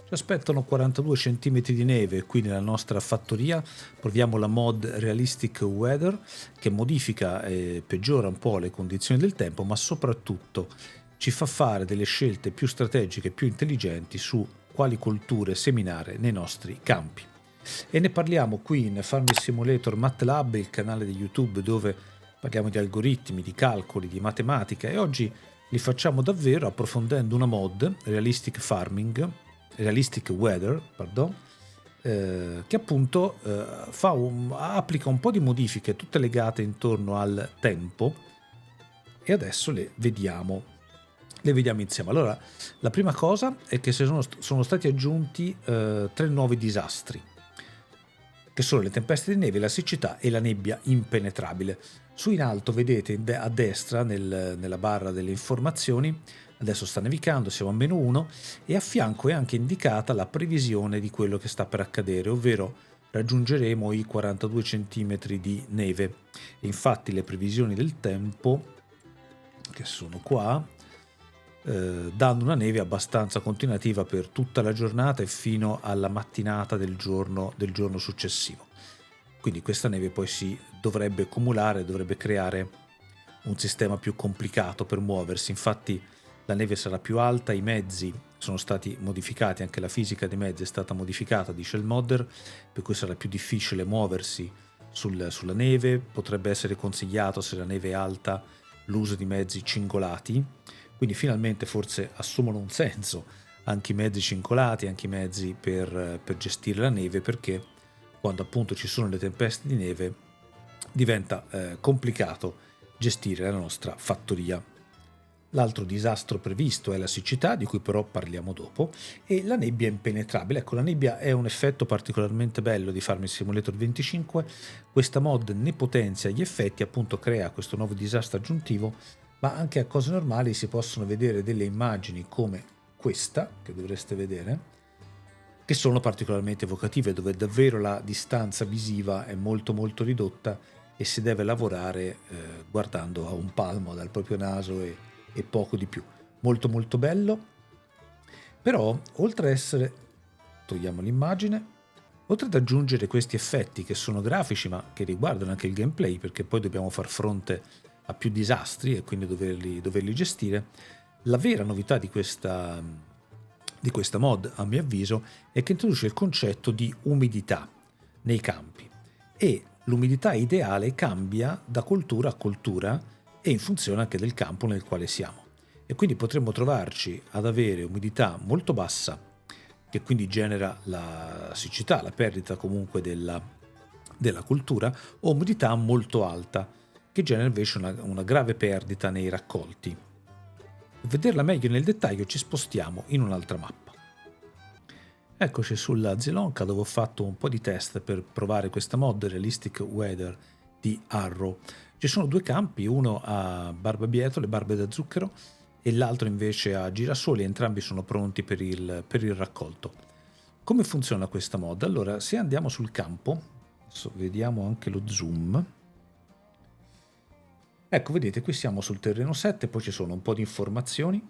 Ci aspettano 42 cm di neve qui nella nostra fattoria. Proviamo la mod Realistic Weather che modifica e peggiora un po' le condizioni del tempo, ma soprattutto ci fa fare delle scelte più strategiche, più intelligenti su quali colture seminare nei nostri campi. E ne parliamo qui in Farming Simulator MATLAB, il canale di YouTube dove parliamo di algoritmi, di calcoli, di matematica, e oggi li facciamo davvero approfondendo una mod Realistic Weather, pardon, che appunto applica un po' di modifiche tutte legate intorno al tempo, e adesso le vediamo insieme. Allora, la prima cosa è che sono stati aggiunti 3 nuovi disastri, che sono le tempeste di neve, la siccità e la nebbia impenetrabile. Su in alto vedete a destra nella barra delle informazioni, adesso sta nevicando, siamo a -1, e a fianco è anche indicata la previsione di quello che sta per accadere, ovvero raggiungeremo i 42 cm di neve. E infatti le previsioni del tempo, che sono qua, danno una neve abbastanza continuativa per tutta la giornata e fino alla mattinata del giorno successivo. Quindi questa neve poi si dovrebbe accumulare, dovrebbe creare un sistema più complicato per muoversi. Infatti la neve sarà più alta, i mezzi sono stati modificati, anche la fisica dei mezzi è stata modificata, dice il modder, per cui sarà più difficile muoversi sulla neve. Potrebbe essere consigliato, se la neve è alta, l'uso di mezzi cingolati. Quindi finalmente forse assumono un senso anche i mezzi cincolati, anche i mezzi per gestire la neve, perché quando appunto ci sono le tempeste di neve diventa complicato gestire la nostra fattoria. L'altro disastro previsto è la siccità, di cui però parliamo dopo, e la nebbia impenetrabile. Ecco, la nebbia è un effetto particolarmente bello di Farming Simulator 25. Questa mod ne potenzia gli effetti, appunto crea questo nuovo disastro aggiuntivo, ma anche a cose normali si possono vedere delle immagini come questa, che dovreste vedere, che sono particolarmente evocative, dove davvero la distanza visiva è molto molto ridotta e si deve lavorare guardando a un palmo dal proprio naso e poco di più. Molto molto bello. Però oltre a essere, togliamo l'immagine, oltre ad aggiungere questi effetti che sono grafici ma che riguardano anche il gameplay, perché poi dobbiamo far fronte a più disastri e quindi doverli gestire, la vera novità di questa mod, a mio avviso, è che introduce il concetto di umidità nei campi, e l'umidità ideale cambia da coltura a coltura e in funzione anche del campo nel quale siamo, e quindi potremmo trovarci ad avere umidità molto bassa, che quindi genera la siccità, la perdita comunque della coltura, o umidità molto alta, che genera invece una grave perdita nei raccolti. Per vederla meglio nel dettaglio ci spostiamo in un'altra mappa. Eccoci sulla Zelonka, dove ho fatto un po' di test per provare questa mod Realistic Weather di Arrow. Ci sono 2 campi, uno a barbabietole, barbe da zucchero, e l'altro invece a girasoli, entrambi sono pronti per il raccolto. Come funziona questa mod? Allora, se andiamo sul campo, adesso vediamo anche lo zoom. Ecco, vedete, qui siamo sul terreno 7, poi ci sono un po' di informazioni,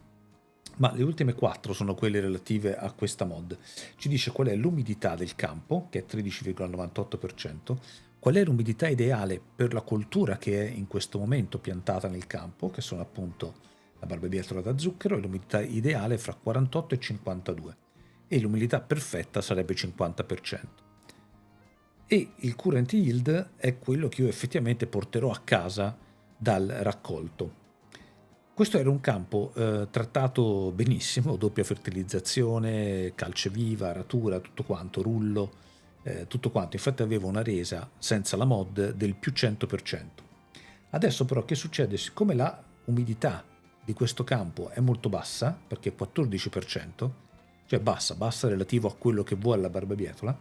ma le ultime 4 sono quelle relative a questa mod. Ci dice qual è l'umidità del campo, che è 13,98%, qual è l'umidità ideale per la coltura che è in questo momento piantata nel campo, che sono appunto la barbabietola da zucchero, e l'umidità ideale è fra 48 e 52, e l'umidità perfetta sarebbe 50%. E il current yield è quello che io effettivamente porterò a casa dal raccolto. Questo era un campo trattato benissimo, doppia fertilizzazione, calce viva, aratura, tutto quanto, rullo, tutto quanto. Infatti avevo una resa senza la mod del più 100%. Adesso però che succede? Siccome la umidità di questo campo è molto bassa, perché è 14%, cioè bassa relativo a quello che vuole la barbabietola,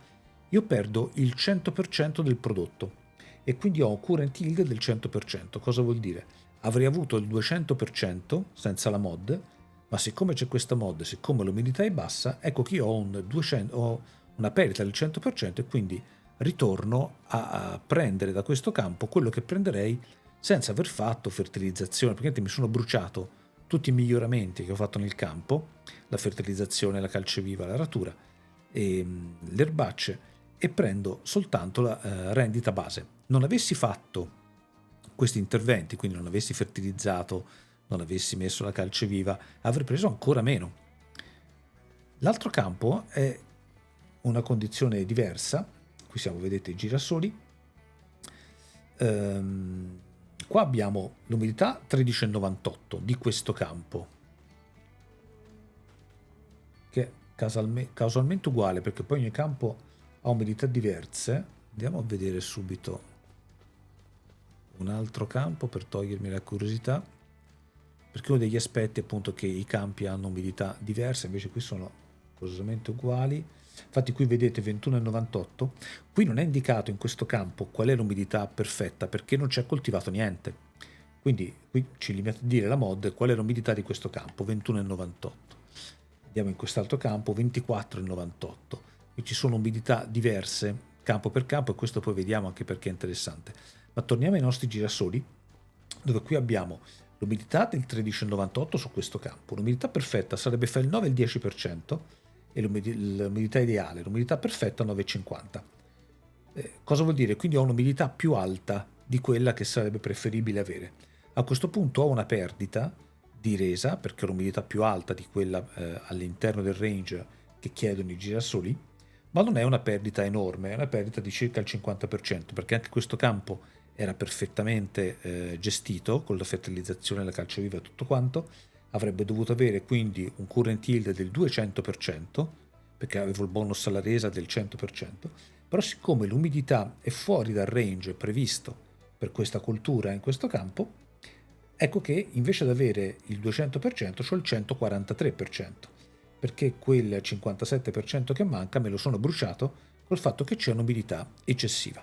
io perdo il 100% del prodotto, e quindi ho un current yield del 100%. Cosa vuol dire? Avrei avuto il 200% senza la mod, ma siccome c'è questa mod, siccome l'umidità è bassa, ecco che io ho una perdita del 100%, e quindi ritorno a prendere da questo campo quello che prenderei senza aver fatto fertilizzazione, perché mi sono bruciato tutti i miglioramenti che ho fatto nel campo, la fertilizzazione, la calce viva, l'aratura e le erbacce, e prendo soltanto la rendita base. Non avessi fatto questi interventi, quindi non avessi fertilizzato, non avessi messo la calce viva, avrei preso ancora meno. L'altro campo è una condizione diversa. Qui siamo, vedete, i girasoli. Qua abbiamo l'umidità 13,98 di questo campo, che è casualmente uguale, perché poi ogni campo ha umidità diverse. Andiamo a vedere subito un altro campo per togliermi la curiosità, perché uno degli aspetti è appunto che i campi hanno umidità diverse, invece qui sono curiosamente uguali. Infatti qui vedete 21,98. Qui non è indicato in questo campo qual è l'umidità perfetta, perché non c'è coltivato niente. Quindi qui ci limita a dire la mod qual è l'umidità di questo campo, 21,98. Andiamo in quest'altro campo, 24,98. Qui ci sono umidità diverse campo per campo, e questo poi vediamo anche perché è interessante. Ma torniamo ai nostri girasoli, dove qui abbiamo l'umidità del 13,98 su questo campo. L'umidità perfetta sarebbe fra il 9 e il 10%, e l'umidità ideale, l'umidità perfetta, 9,50. Cosa vuol dire? Quindi ho un'umidità più alta di quella che sarebbe preferibile avere. A questo punto ho una perdita di resa, perché ho l'umidità più alta di quella all'interno del range che chiedono i girasoli, ma non è una perdita enorme, è una perdita di circa il 50%, perché anche questo campo era perfettamente gestito con la fertilizzazione, la calce viva e tutto quanto. Avrebbe dovuto avere quindi un current yield del 200%, perché avevo il bonus alla resa del 100%, però siccome l'umidità è fuori dal range previsto per questa coltura in questo campo, ecco che invece di avere il 200% c'ho il 143%, perché quel 57% che manca me lo sono bruciato col fatto che c'è un'umidità eccessiva.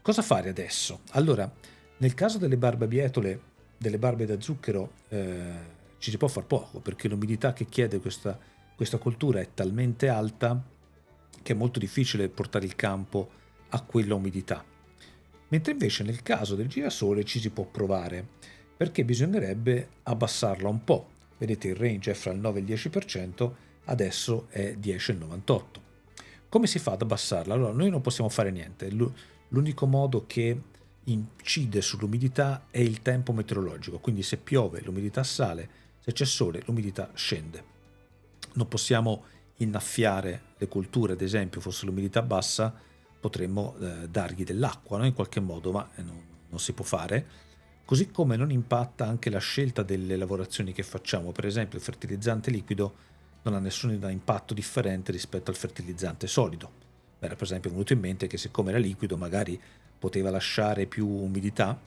Cosa fare adesso? Allora, nel caso delle barbabietole, delle barbe da zucchero, ci si può far poco, perché l'umidità che chiede questa coltura è talmente alta che è molto difficile portare il campo a quella umidità. Mentre invece nel caso del girasole ci si può provare, perché bisognerebbe abbassarla un po'. Vedete, il range è fra il 9 e il 10%, adesso è 10,98. Come si fa ad abbassarla? Allora, noi non possiamo fare niente. L'unico modo che incide sull'umidità è il tempo meteorologico, quindi se piove l'umidità sale, se c'è sole l'umidità scende. Non possiamo innaffiare le colture, ad esempio, fosse l'umidità bassa, potremmo dargli dell'acqua, no? In qualche modo, ma non si può fare. Così come non impatta anche la scelta delle lavorazioni che facciamo. Per esempio, il fertilizzante liquido non ha nessun impatto differente rispetto al fertilizzante solido. Mi era per esempio venuto in mente che siccome era liquido magari poteva lasciare più umidità,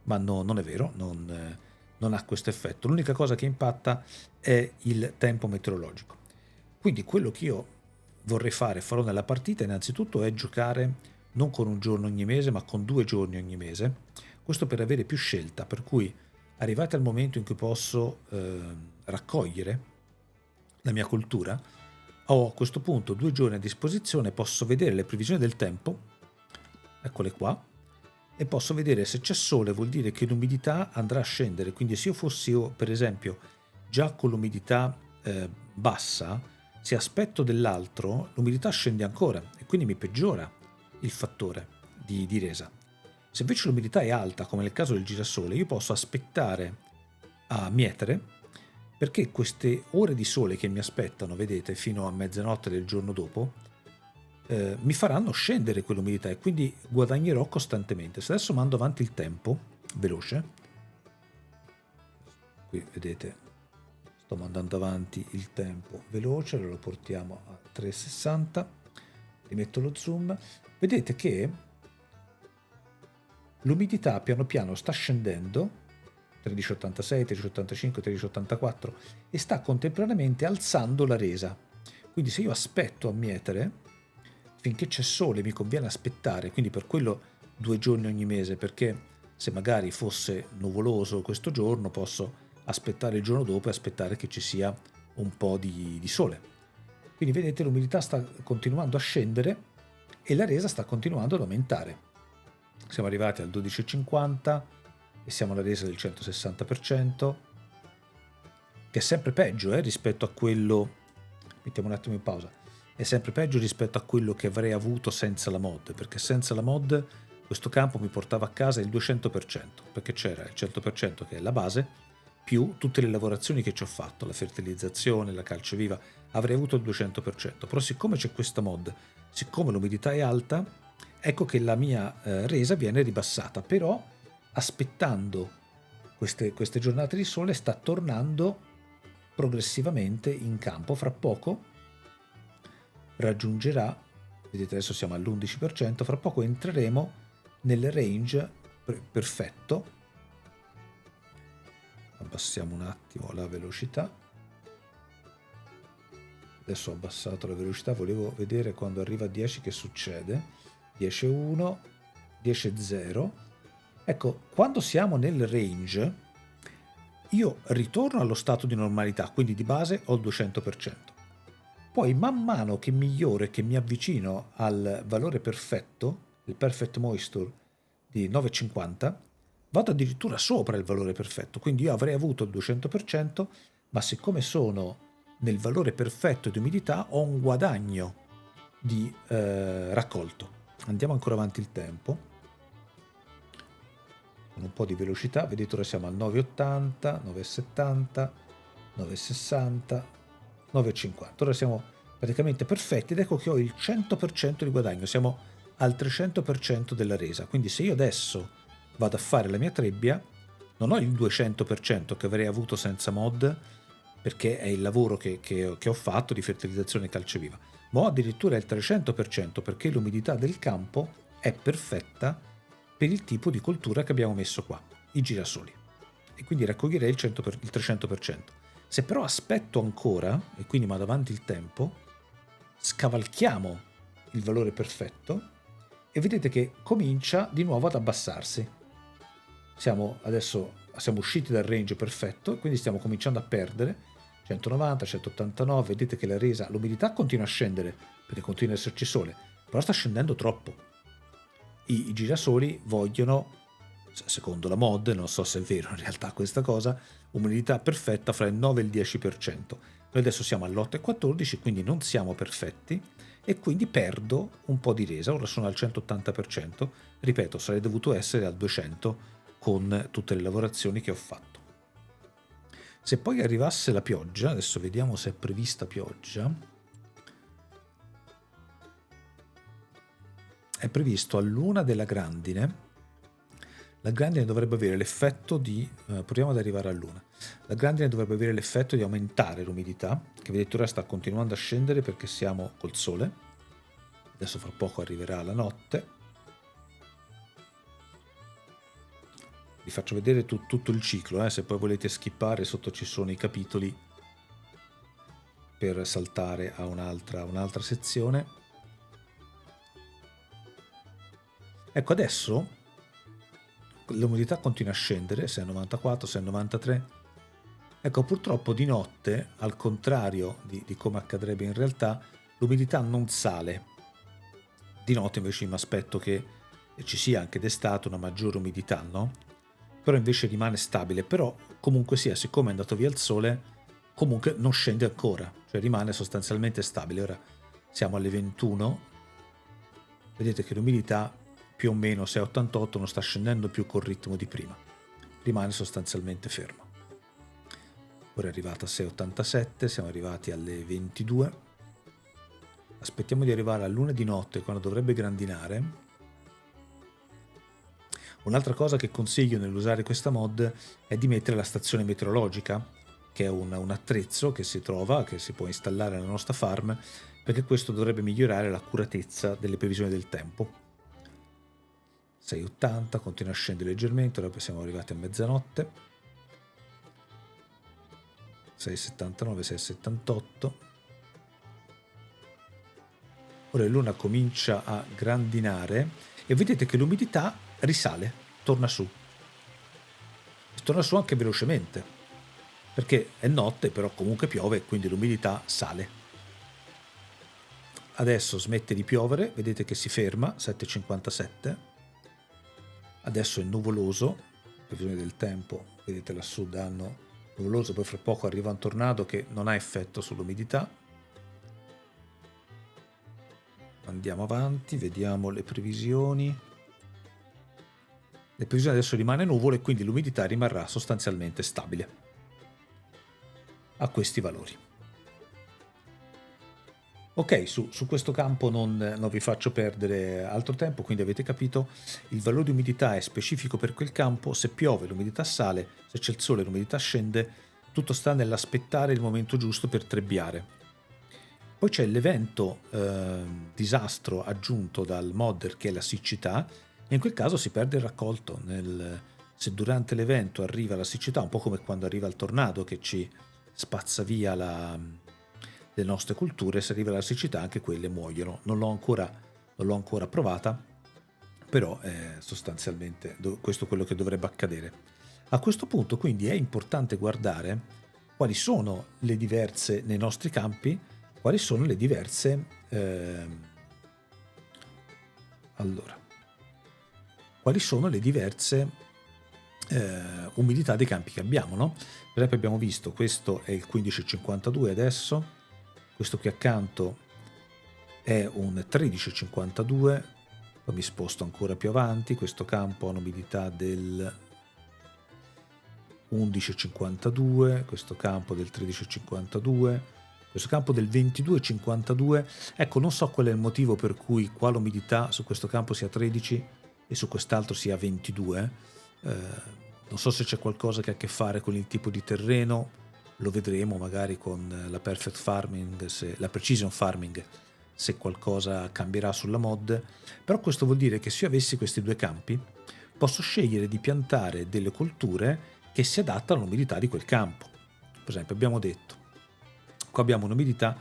ma no, non è vero, non ha questo effetto. L'unica cosa che impatta è il tempo meteorologico. Quindi quello che io vorrei fare, farò nella partita, innanzitutto è giocare non con un giorno ogni mese, ma con 2 giorni ogni mese, questo per avere più scelta, per cui arrivati al momento in cui posso raccogliere la mia coltura, ho a questo punto 2 giorni a disposizione, posso vedere le previsioni del tempo, eccole qua, e posso vedere se c'è sole, vuol dire che l'umidità andrà a scendere. Quindi se io fossi, per esempio, già con l'umidità bassa, se aspetto dell'altro, l'umidità scende ancora e quindi mi peggiora il fattore di resa. Se invece l'umidità è alta, come nel caso del girasole, io posso aspettare a mietere, perché queste ore di sole che mi aspettano, vedete, fino a mezzanotte del giorno dopo, mi faranno scendere quell'umidità e quindi guadagnerò costantemente. Se adesso mando avanti il tempo veloce, qui vedete sto mandando avanti il tempo veloce, allora lo portiamo a 360, rimetto lo zoom, vedete che l'umidità piano piano sta scendendo, 1386, 1385, 1384, e sta contemporaneamente alzando la resa. Quindi se io aspetto a mietere, finché c'è sole mi conviene aspettare, quindi per quello 2 giorni ogni mese, perché se magari fosse nuvoloso questo giorno posso aspettare il giorno dopo e aspettare che ci sia un po' di sole. Quindi vedete, l'umidità sta continuando a scendere e la resa sta continuando ad aumentare. Siamo arrivati al 12,50 e siamo alla resa del 160%. che è sempre peggio rispetto a quello, mettiamo un attimo in pausa, è sempre peggio rispetto a quello che avrei avuto senza la mod, perché senza la mod questo campo mi portava a casa il 200%, perché c'era il 100% che è la base, più tutte le lavorazioni che ci ho fatto, la fertilizzazione, la calce viva, avrei avuto il 200%. Però siccome c'è questa mod, siccome l'umidità è alta, ecco che la mia resa viene ribassata, però aspettando queste giornate di sole sta tornando progressivamente in campo. Fra poco raggiungerà, vedete adesso siamo all'11%, fra poco entreremo nel range perfetto. Abbassiamo un attimo la velocità. Adesso ho abbassato la velocità, volevo vedere quando arriva a 10 che succede. 10.1, 10.0. Ecco, quando siamo nel range, io ritorno allo stato di normalità, quindi di base ho il 200%. Poi man mano che miglioro e che mi avvicino al valore perfetto, il perfect moisture di 9,50, vado addirittura sopra il valore perfetto, quindi io avrei avuto il 200%, ma siccome sono nel valore perfetto di umidità ho un guadagno di raccolto. Andiamo ancora avanti il tempo, con un po' di velocità, vedete ora siamo al 9,80, 9,70, 9,60, 9,50. Ora siamo praticamente perfetti ed ecco che ho il 100% di guadagno, siamo al 300% della resa. Quindi se io adesso vado a fare la mia trebbia, non ho il 200% che avrei avuto senza mod, perché è il lavoro che ho fatto di fertilizzazione calceviva, ma ho addirittura il 300% perché l'umidità del campo è perfetta per il tipo di coltura che abbiamo messo qua, i girasoli, e quindi raccoglierei il 300%. Se però aspetto ancora, e quindi vado avanti il tempo, scavalchiamo il valore perfetto e vedete che comincia di nuovo ad abbassarsi. Adesso siamo usciti dal range perfetto e quindi stiamo cominciando a perdere 190, 189, vedete che la resa, l'umidità continua a scendere perché continua ad esserci sole, però sta scendendo troppo. I girasoli vogliono, secondo la mod, non so se è vero in realtà questa cosa, umidità perfetta fra il 9 e il 10%. Noi adesso siamo all'8,14, quindi non siamo perfetti e quindi perdo un po' di resa. Ora sono al 180%, ripeto, sarei dovuto essere al 200% con tutte le lavorazioni che ho fatto. Se poi arrivasse la pioggia, adesso vediamo se è prevista pioggia, è previsto a Luna della Grandine. La grandine dovrebbe avere l'effetto di, proviamo ad arrivare a Luna, la grandine dovrebbe avere l'effetto di aumentare l'umidità, che vedete ora sta continuando a scendere perché siamo col sole, adesso fra poco arriverà la notte. Vi faccio vedere tutto il ciclo, se poi volete skippare sotto ci sono i capitoli per saltare a un'altra sezione. Ecco, adesso l'umidità continua a scendere, 6,94, 6,93. Ecco, purtroppo di notte, al contrario di come accadrebbe in realtà, l'umidità non sale. Di notte invece mi aspetto che ci sia anche d'estate una maggiore umidità, no? Però invece rimane stabile, però comunque sia, siccome è andato via il sole, comunque non scende ancora, cioè rimane sostanzialmente stabile. Ora siamo alle 21, vedete che l'umidità più o meno 6,88 non sta scendendo più col ritmo di prima, rimane sostanzialmente fermo. Ora è arrivata a 6,87, siamo arrivati alle 22, aspettiamo di arrivare a luna di notte quando dovrebbe grandinare. Un'altra cosa che consiglio nell'usare questa mod è di mettere la stazione meteorologica, che è un attrezzo che si trova, che si può installare nella nostra farm, perché questo dovrebbe migliorare l'accuratezza delle previsioni del tempo. 6,80, continua a scendere leggermente, ora siamo arrivati a mezzanotte. 6,79, 6,78. Ora la luna comincia a grandinare e vedete che l'umidità risale, torna su. Torna su anche velocemente, perché è notte, però comunque piove, quindi l'umidità sale. Adesso smette di piovere, vedete che si ferma, 7,57. Adesso è nuvoloso, previsione del tempo, vedete lassù danno nuvoloso, poi fra poco arriva un tornado che non ha effetto sull'umidità. Andiamo avanti, vediamo le previsioni. Le previsioni adesso rimane nuvolo e quindi l'umidità rimarrà sostanzialmente stabile a questi valori. Ok, su questo campo non vi faccio perdere altro tempo, quindi avete capito, il valore di umidità è specifico per quel campo, se piove l'umidità sale, se c'è il sole l'umidità scende, tutto sta nell'aspettare il momento giusto per trebbiare. Poi c'è l'evento disastro aggiunto dal modder che è la siccità, e in quel caso si perde il raccolto. Se durante l'evento arriva la siccità, un po' come quando arriva il tornado che ci spazza via le nostre culture, se arriva la siccità anche quelle muoiono. Non l'ho ancora provata, però sostanzialmente questo è quello che dovrebbe accadere. A questo punto quindi è importante guardare quali sono le diverse nei nostri campi, quali sono le diverse quali sono le diverse umidità dei campi che abbiamo, no? Per esempio abbiamo visto, questo è il 15,52 adesso, questo qui accanto è un 13,52, poi mi sposto ancora più avanti, questo campo ha un'umidità del 11,52, questo campo del 13,52, questo campo del 22,52. Ecco, non so qual è il motivo per cui qua l'umidità su questo campo sia 13 e su quest'altro sia 22. Non so se c'è qualcosa che ha a che fare con il tipo di terreno, lo vedremo magari con la perfect farming, la precision farming, se qualcosa cambierà sulla mod. Però questo vuol dire che se io avessi questi due campi posso scegliere di piantare delle colture che si adattano all'umidità di quel campo. Per esempio abbiamo detto, qua abbiamo un'umidità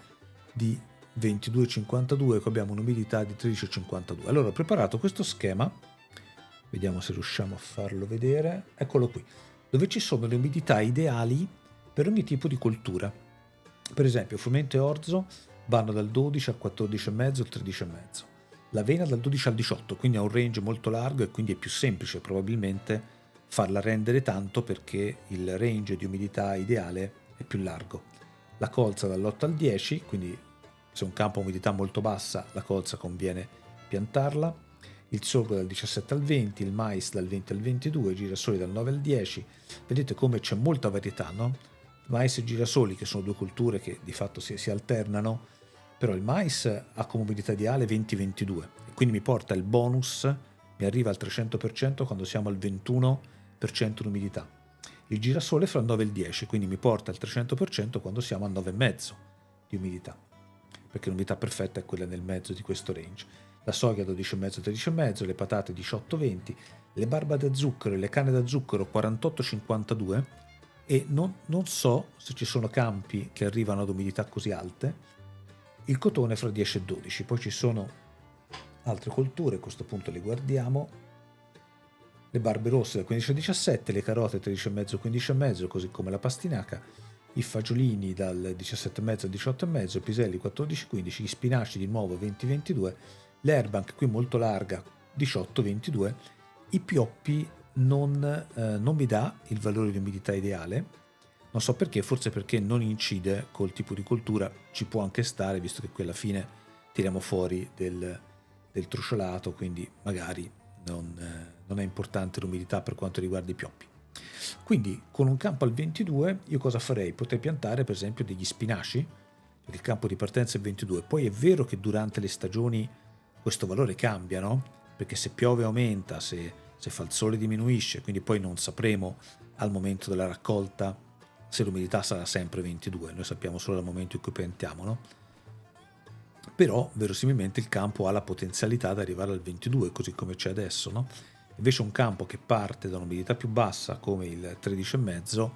di 22,52, qua abbiamo un'umidità di 13,52. Allora ho preparato questo schema, vediamo se riusciamo a farlo vedere, eccolo qui, dove ci sono le umidità ideali per ogni tipo di coltura. Per esempio frumento e orzo vanno dal 12 al 14,5 al 13,5. L'avena dal 12 al 18, quindi ha un range molto largo e quindi è più semplice probabilmente farla rendere tanto perché il range di umidità ideale è più largo. La colza dall'8 al 10, quindi se un campo ha umidità molto bassa la colza conviene piantarla. Il sorgo dal 17 al 20, il mais dal 20 al 22, i girasoli dal 9 al 10. Vedete come c'è molta varietà, no? Mais e girasoli, che sono due culture che di fatto si alternano, però il mais ha come umidità ideale 20-22 e quindi mi porta il bonus, mi arriva al 300% quando siamo al 21% di umidità. Il girasole fra il 9 e il 10, quindi mi porta al 300% quando siamo al 9,5 di umidità, perché l'umidità perfetta è quella nel mezzo di questo range. La soia 12,5-13,5, le patate 18-20, le barba da zucchero e le canne da zucchero 48-52, e non so se ci sono campi che arrivano ad umidità così alte. Il cotone fra 10 e 12, poi ci sono altre colture, a questo punto le guardiamo. Le barbe rosse dal 15 al 17, le carote 13,5-15,5, così come la pastinaca, i fagiolini dal 17,5 al 18,5, i piselli 14-15, gli spinaci di nuovo 20-22, l'erba anche qui molto larga 18-22, i pioppi non mi dà il valore di umidità ideale, non so perché, forse perché non incide col tipo di coltura, ci può anche stare visto che qui alla fine tiriamo fuori del truciolato, quindi magari non è importante l'umidità per quanto riguarda i pioppi. Quindi con un campo al 22 io cosa farei? Potrei piantare per esempio degli spinaci, perché il campo di partenza è 22, poi è vero che durante le stagioni questo valore cambia, no? Perché se piove aumenta, se fa il sole diminuisce, quindi poi non sapremo al momento della raccolta se l'umidità sarà sempre 22, noi sappiamo solo al momento in cui piantiamo, no? Però verosimilmente il campo ha la potenzialità di arrivare al 22, così come c'è adesso, no? Invece un campo che parte da un'umidità più bassa come il 13,5,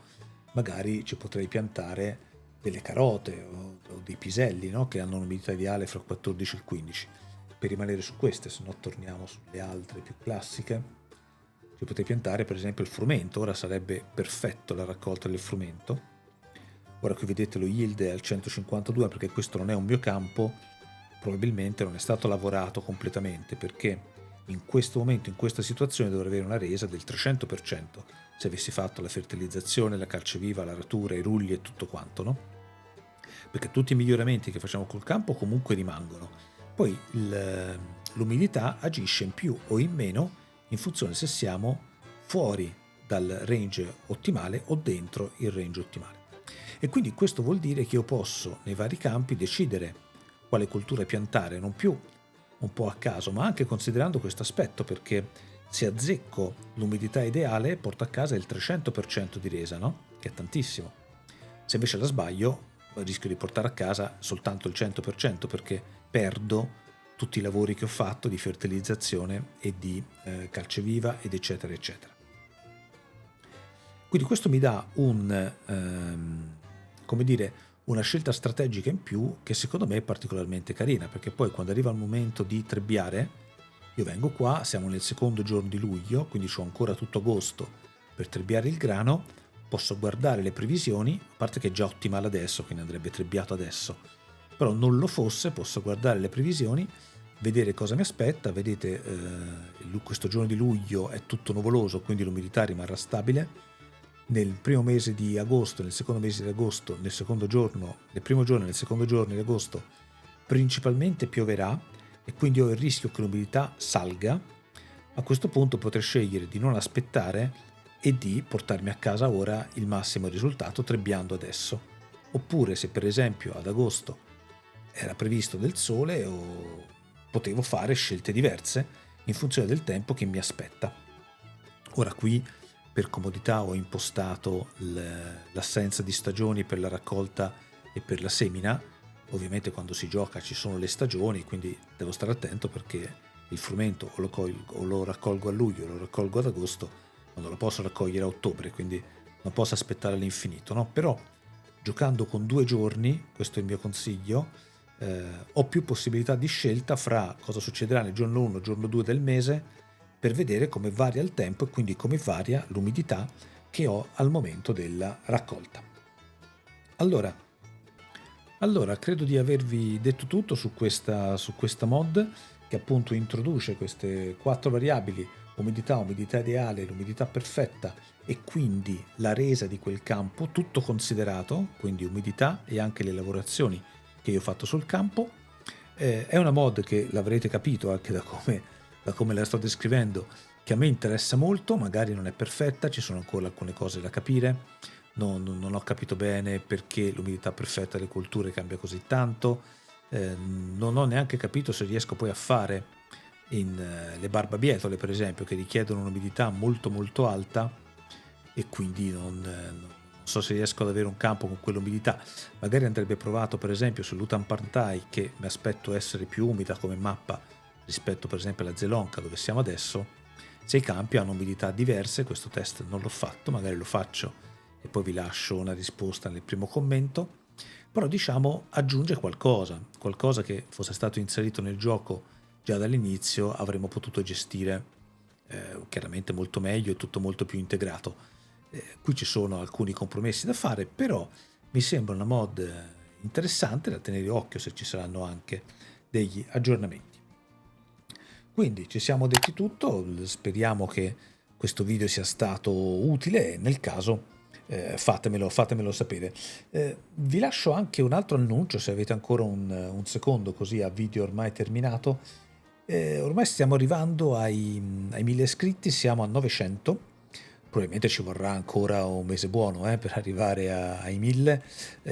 magari ci potrei piantare delle carote o dei piselli, no? Che hanno un'umidità ideale fra il 14 e il 15. Per rimanere su queste, se no torniamo sulle altre più classiche, ci potrei piantare per esempio il frumento. Ora sarebbe perfetto la raccolta del frumento. Ora qui vedete lo yield è al 152 perché questo non è un mio campo, probabilmente non è stato lavorato completamente, perché in questo momento, in questa situazione, dovrei avere una resa del 300%. se avessi fatto la fertilizzazione, la calceviva, l'aratura, i rulli e tutto quanto, no? Perché tutti i miglioramenti che facciamo col campo comunque rimangono. Poi l'umidità agisce in più o in meno in funzione se siamo fuori dal range ottimale o dentro il range ottimale. E quindi questo vuol dire che io posso nei vari campi decidere quale coltura piantare, non più un po' a caso, ma anche considerando questo aspetto, perché se azzecco l'umidità ideale porto a casa il 300% di resa, no? Che è tantissimo. Se invece la sbaglio rischio di portare a casa soltanto il 100% perché perdo tutti i lavori che ho fatto di fertilizzazione e di calceviva ed eccetera eccetera. Quindi questo mi dà come dire, una scelta strategica in più che secondo me è particolarmente carina, perché poi quando arriva il momento di trebbiare, io vengo qua, siamo nel secondo giorno di luglio, quindi ho ancora tutto agosto per trebbiare il grano, posso guardare le previsioni, a parte che è già ottimale adesso, quindi andrebbe trebbiato adesso, però non lo fosse, posso guardare le previsioni, vedere cosa mi aspetta. Vedete, questo giorno di luglio è tutto nuvoloso, quindi l'umidità rimarrà stabile. Nel primo mese di agosto, nel secondo mese di agosto, nel primo giorno e nel secondo giorno di agosto principalmente pioverà e quindi ho il rischio che l'umidità salga. A questo punto potrei scegliere di non aspettare e di portarmi a casa ora il massimo risultato trebbiando adesso. Oppure se per esempio ad agosto era previsto del sole, potevo fare scelte diverse in funzione del tempo che mi aspetta. Ora qui per comodità ho impostato l'assenza di stagioni per la raccolta e per la semina. Ovviamente quando si gioca ci sono le stagioni, quindi devo stare attento perché il frumento o lo raccolgo a luglio o lo raccolgo ad agosto, non lo posso raccogliere a ottobre, quindi non posso aspettare all'infinito, no? Però giocando con 2 giorni, questo è il mio consiglio, ho più possibilità di scelta fra cosa succederà nel giorno 1 e giorno 2 del mese per vedere come varia il tempo e quindi come varia l'umidità che ho al momento della raccolta. Allora, credo di avervi detto tutto su questa mod che appunto introduce queste 4 variabili: umidità, umidità ideale, l'umidità perfetta e quindi la resa di quel campo, tutto considerato, quindi umidità e anche le lavorazioni che io ho fatto sul campo. È una mod che l'avrete capito anche da come la sto descrivendo, che a me interessa molto, magari non è perfetta, ci sono ancora alcune cose da capire, non ho capito bene perché l'umidità perfetta delle colture cambia così tanto, non ho neanche capito se riesco poi a fare le barbabietole per esempio, che richiedono un'umidità molto molto alta e quindi non so se riesco ad avere un campo con quell'umidità. Magari andrebbe provato per esempio sull'Utan Pantai, che mi aspetto essere più umida come mappa rispetto per esempio alla Zelonka dove siamo adesso, se i campi hanno umidità diverse. Questo test non l'ho fatto, magari lo faccio e poi vi lascio una risposta nel primo commento. Però diciamo aggiunge qualcosa che fosse stato inserito nel gioco già dall'inizio, avremmo potuto gestire chiaramente molto meglio e tutto molto più integrato. Qui ci sono alcuni compromessi da fare, però mi sembra una mod interessante da tenere occhio se ci saranno anche degli aggiornamenti. Quindi ci siamo detti tutto, speriamo che questo video sia stato utile e nel caso fatemelo sapere. Vi lascio anche un altro annuncio se avete ancora un secondo, così a video ormai terminato. Ormai stiamo arrivando ai 1000 iscritti, siamo a 900. Probabilmente ci vorrà ancora un mese buono per arrivare ai 1000.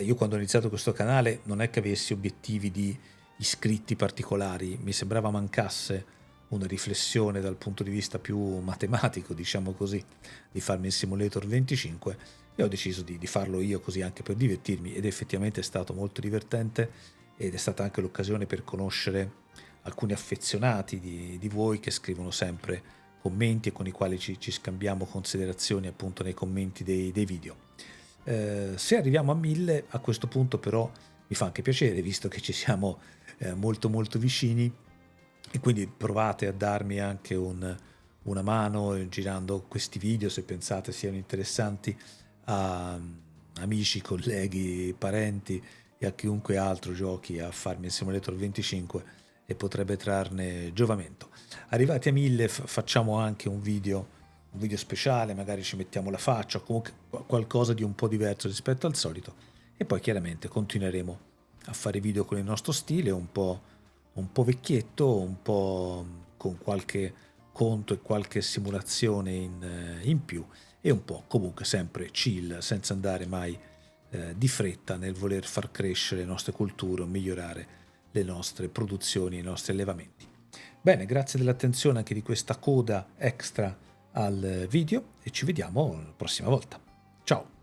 Io quando ho iniziato questo canale non è che avessi obiettivi di iscritti particolari, mi sembrava mancasse una riflessione dal punto di vista più matematico, diciamo così, di farmi il Simulator 25 e ho deciso di farlo io così anche per divertirmi, ed effettivamente è stato molto divertente ed è stata anche l'occasione per conoscere alcuni affezionati di voi che scrivono sempre commenti e con i quali ci scambiamo considerazioni appunto nei commenti dei video. Se arriviamo a 1000 a questo punto però mi fa anche piacere, visto che ci siamo molto molto vicini, e quindi provate a darmi anche una mano girando questi video se pensate siano interessanti a amici, colleghi, parenti e a chiunque altro giochi a farmi il Simulator 25 e potrebbe trarne giovamento. Arrivati a 1000 facciamo anche un video un video speciale, magari ci mettiamo la faccia, o comunque qualcosa di un po' diverso rispetto al solito, e poi chiaramente continueremo a fare video con il nostro stile, un po' vecchietto, un po' con qualche conto e qualche simulazione in più, e un po' comunque sempre chill, senza andare mai di fretta nel voler far crescere le nostre culture o migliorare le nostre produzioni, i nostri allevamenti. Bene, grazie dell'attenzione anche di questa coda extra al video e ci vediamo la prossima volta. Ciao!